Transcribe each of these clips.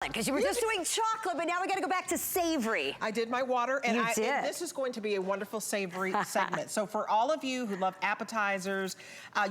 Because you were just doing chocolate, but now we got to go back to savory. I did my water, and, and this is going to be a wonderful savory segment. So for all of you who love appetizers,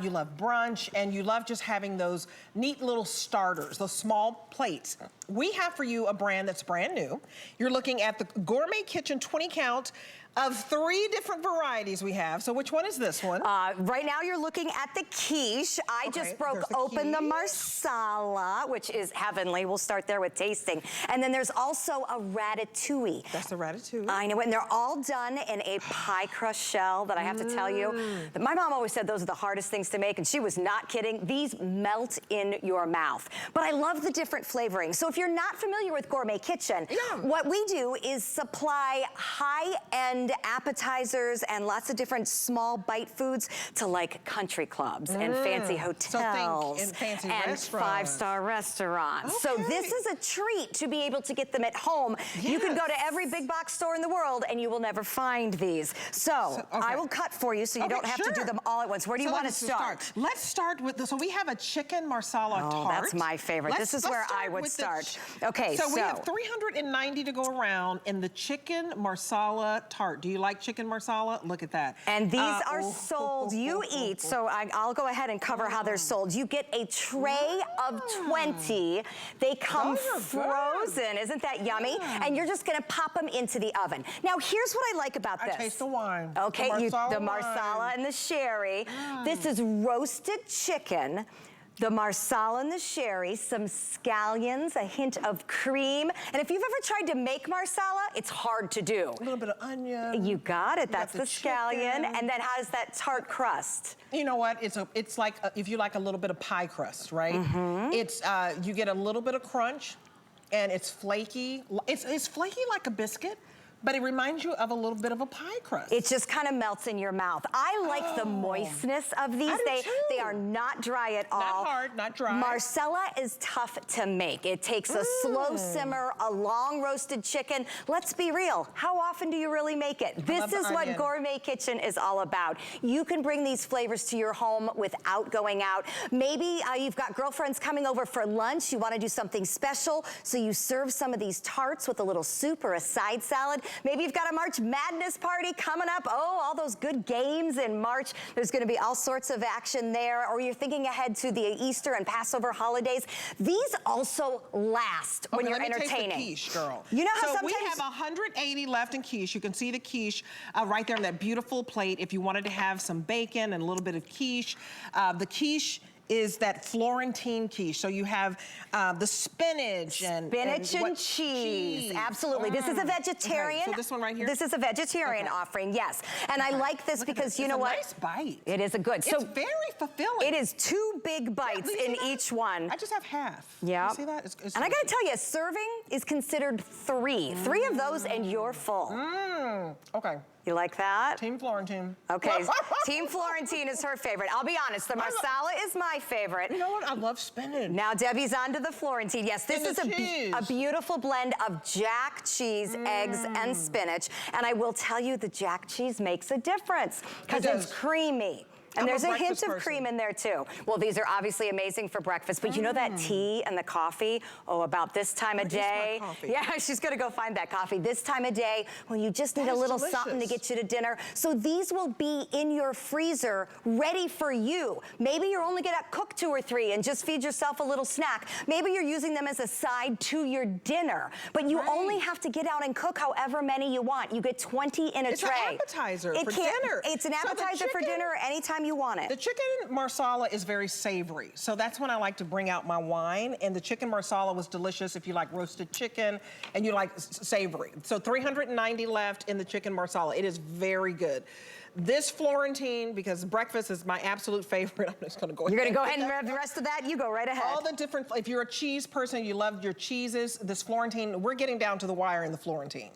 you love brunch, and you love just having those neat little starters, those small plates, we have for you a brand that's brand new. You're looking at the Gourmet Kitchen 20 count of 3 different varieties we have. So which one is this one? Right now you're looking at the quiche. I just broke open the marsala, which is heavenly. We'll start there with tasting. And then there's also a ratatouille. That's the ratatouille. I know, and they're all done in a pie crust shell that I have to tell you. My mom always said those are the hardest things to make, and she was not kidding. These melt in your mouth. But I love the different flavoring. So if you're not familiar with Gourmet Kitchen, what we do is supply high-end appetizers and lots of different small bite foods to like country clubs and fancy hotels and fancy and restaurants. 5-star restaurants. So this is a treat to be able to get them at home. You can go to every big box store in the world and you will never find these. So I will cut for you so you don't have to do them all at once. Where do you want to start? Let's start with this. So we have a chicken marsala tart. That's my favorite. This is where I would start. Okay, so we have 390 to go around in the chicken marsala tart. Do you like chicken marsala? Look at that. And these are sold, you eat, so I'll go ahead and cover how they're sold. You get a tray of 20. They come frozen. Isn't that yummy? And you're just gonna pop them into the oven. Now, here's what I like about this. I taste the wine. Okay, the marsala and the sherry. This is roasted chicken, the marsala and the sherry, some scallions, a hint of cream. And if you've ever tried to make marsala, it's hard to do. A little bit of onion. You got it, that's the scallion. And then how does that tart crust? You know what, it's like, if you like a little bit of pie crust, right? It's, you get a little bit of crunch, and it's flaky. It's flaky like a biscuit, but it reminds you of a little bit of a pie crust. It just kind of melts in your mouth. I like the moistness of these. They are not dry at all. Not hard, not dry. Marsala is tough to make. It takes a slow simmer, a long roasted chicken. Let's be real, how often do you really make it? This is what Gourmet Kitchen is all about. You can bring these flavors to your home without going out. Maybe you've got girlfriends coming over for lunch, you want to do something special, so you serve some of these tarts with a little soup or a side salad. Maybe you've got a March Madness party coming up. Oh, all those good games in March. There's going to be all sorts of action there. Or you're thinking ahead to the Easter and Passover holidays. These also last when you're entertaining. Taste the quiche, girl. You know how so sometimes we have 180 left in quiche. You can see the quiche right there on that beautiful plate. If you wanted to have some bacon and a little bit of quiche, the quiche is that Florentine quiche. So you have the spinach and cheese. Absolutely. This is a vegetarian. So this one right here? This is a vegetarian offering, yes. And I like this because you know what? It's a nice bite. It is a good. It's very fulfilling. It is 2 big bites in each one. I just have half. Yeah. You see that? And I gotta tell you, a serving is considered 3. 3 of those and you're full. Okay. You like that? Team Florentine. Okay, Team Florentine is her favorite. I'll be honest, the marsala is my favorite. You know what? I love spinach. Now Debbie's on to the Florentine. Yes, this is a beautiful blend of jack cheese, eggs, and spinach. And I will tell you, the jack cheese makes a difference because it's creamy. And there's a hint of cream in there too. Well, these are obviously amazing for breakfast, but you know that tea and the coffee? Oh, about this time of day. Yeah, she's gonna go find that coffee. This time of day, when you just need a little something to get you to dinner. So these will be in your freezer, ready for you. Maybe you're only gonna cook 2 or 3 and just feed yourself a little snack. Maybe you're using them as a side to your dinner, but you only have to get out and cook however many you want. You get 20 in a tray. It's an appetizer for dinner. It's an appetizer for dinner anytime you want it. The chicken marsala is very savory, so that's when I like to bring out my wine, and the chicken marsala was delicious if you like roasted chicken and you like savory. So 390 left in the chicken marsala. It is very good. This Florentine, because breakfast is my absolute favorite, I'm just gonna go ahead. You're gonna go ahead and grab the rest of that? You go right ahead. All the different, if you're a cheese person, you love your cheeses, this Florentine, we're getting down to the wire in the Florentine.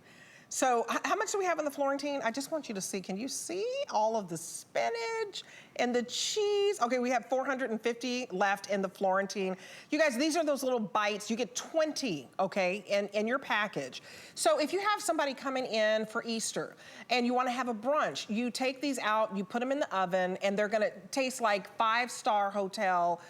So how much do we have in the Florentine? I just want you to see, can you see all of the spinach and the cheese? Okay, we have 450 left in the Florentine. You guys, these are those little bites. You get 20, okay, in your package. So if you have somebody coming in for Easter and you wanna have a brunch, you take these out, you put them in the oven, and they're gonna taste like 5-star hotel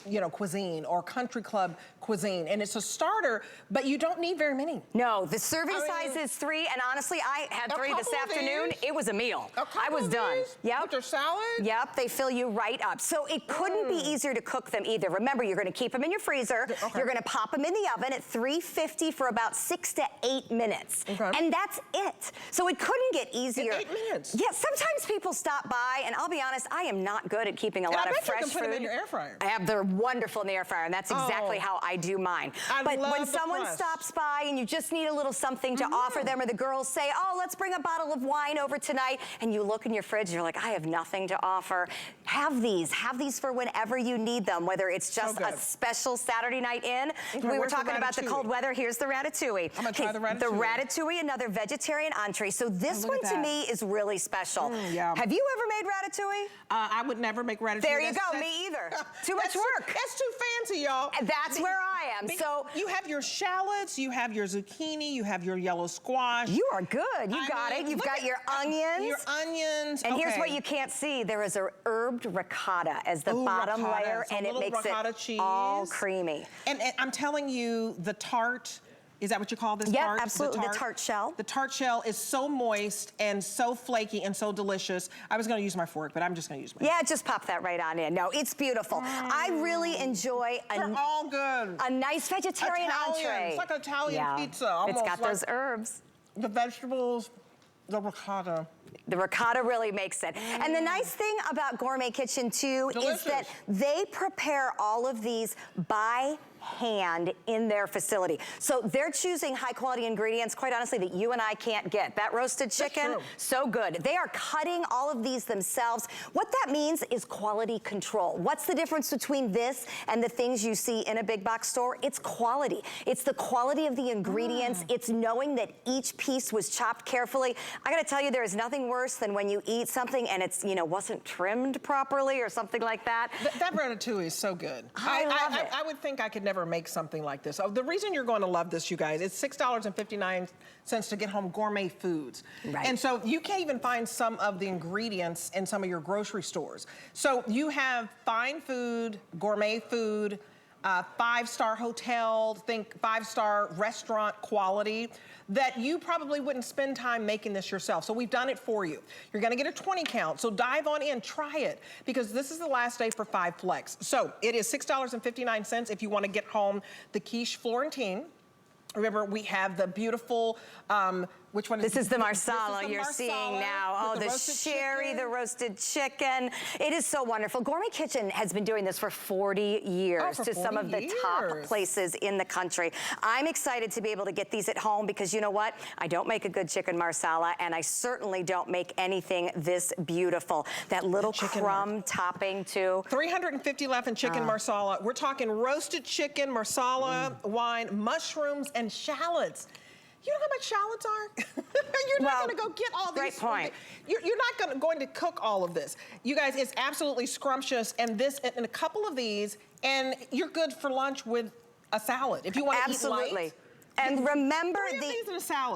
you know, cuisine or country club cuisine. And it's a starter, but you don't need very many. No, the serving size is 3, and honestly, I had 3 this afternoon. It was a meal. I was done. Yep. With their salad? Yep, they fill you right up. So it couldn't be easier to cook them either. Remember, you're gonna keep them in your freezer. You're gonna pop them in the oven at 350 for about 6 to 8 minutes. And that's it. So it couldn't get easier. In 8 minutes? Yeah, sometimes people stop by, and I'll be honest, I am not good at keeping a lot of fresh food. I bet you can put them in your air fryer. They're wonderful in the air fryer, and that's exactly how I do mine. But when someone stops by and you just need a little something to offer them, or the girls say, oh, let's bring a bottle of wine over tonight, and you look in your fridge, you're like, I have nothing to offer. Have these for whenever you need them, whether it's just a special Saturday night in. We were talking about the cold weather. Here's the ratatouille. I'm gonna try the ratatouille. The ratatouille, another vegetarian entree. So this one to me is really special. Have you ever made ratatouille? I would never make ratatouille. There you go, me either. Too much work. That's too fancy, y'all. That's where I am. So you have your shallots, you have your zucchini, you have your yellow squash. You are good. You got it. You've got your onions. Your onions. And here's what you can't see. There is a herbed ricotta as the bottom layer, and it makes it all creamy. And I'm telling you, the tart, is that what you call this tart? Yeah, absolutely, the tart shell. The tart shell is so moist and so flaky and so delicious. I was gonna use my fork, but I'm just gonna use my fork. Just pop that right on in. No, it's beautiful. I really enjoy They're all good. A nice vegetarian entree. It's like Italian pizza, almost. It's got those herbs. The vegetables, the ricotta. The ricotta really makes it. And the nice thing about Gourmet Kitchen too is that they prepare all of these by hand in their facility. So they're choosing high quality ingredients, quite honestly, that you and I can't get. That roasted chicken, so good. They are cutting all of these themselves. What that means is quality control. What's the difference between this and the things you see in a big box store? It's quality. It's the quality of the ingredients. It's knowing that each piece was chopped carefully. I gotta tell you, there is nothing worse than when you eat something and it's, you know, wasn't trimmed properly or something like that. That ratatouille is so good. I love it. I would think I could never make something like this. The reason you're going to love this, you guys, it's $6.59 to get home gourmet foods. And so you can't even find some of the ingredients in some of your grocery stores. So you have fine food, gourmet food, 5-star hotel, think 5-star restaurant quality, that you probably wouldn't spend time making this yourself. So we've done it for you. You're gonna get a 20 count, so dive on in, try it, because this is the last day for 5 Flex. So it is $6.59 if you wanna get home the quiche Florentine. Remember, we have the beautiful, which one is this? Is the marsala you're seeing now. Oh, the sherry, the roasted chicken. It is so wonderful. Gourmet Kitchen has been doing this for 40 years to some of the top places in the country. I'm excited to be able to get these at home because you know what? I don't make a good chicken marsala, and I certainly don't make anything this beautiful. That little crumb topping too. 350 left in chicken marsala. We're talking roasted chicken, marsala, wine, mushrooms, and shallots. You know how much shallots are? You're not gonna go get all these. Great point. You're not going to cook all of this. You guys, it's absolutely scrumptious, and this, and a couple of these, and you're good for lunch with a salad. If you want to eat light. And remember,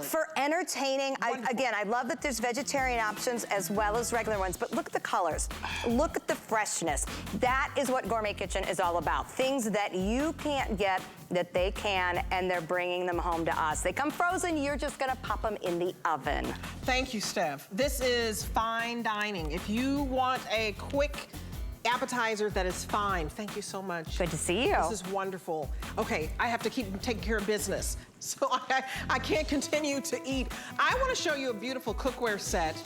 for entertaining, again, I love that there's vegetarian options as well as regular ones, but look at the colors. Look at the freshness. That is what Gourmet Kitchen is all about. Things that you can't get that they can, and they're bringing them home to us. They come frozen, you're just gonna pop them in the oven. Thank you, Steph. This is fine dining. If you want a quick appetizer that is fine. Thank you so much. Good to see you. This is wonderful. Okay, I have to keep taking care of business, so I can't continue to eat. I want to show you a beautiful cookware set.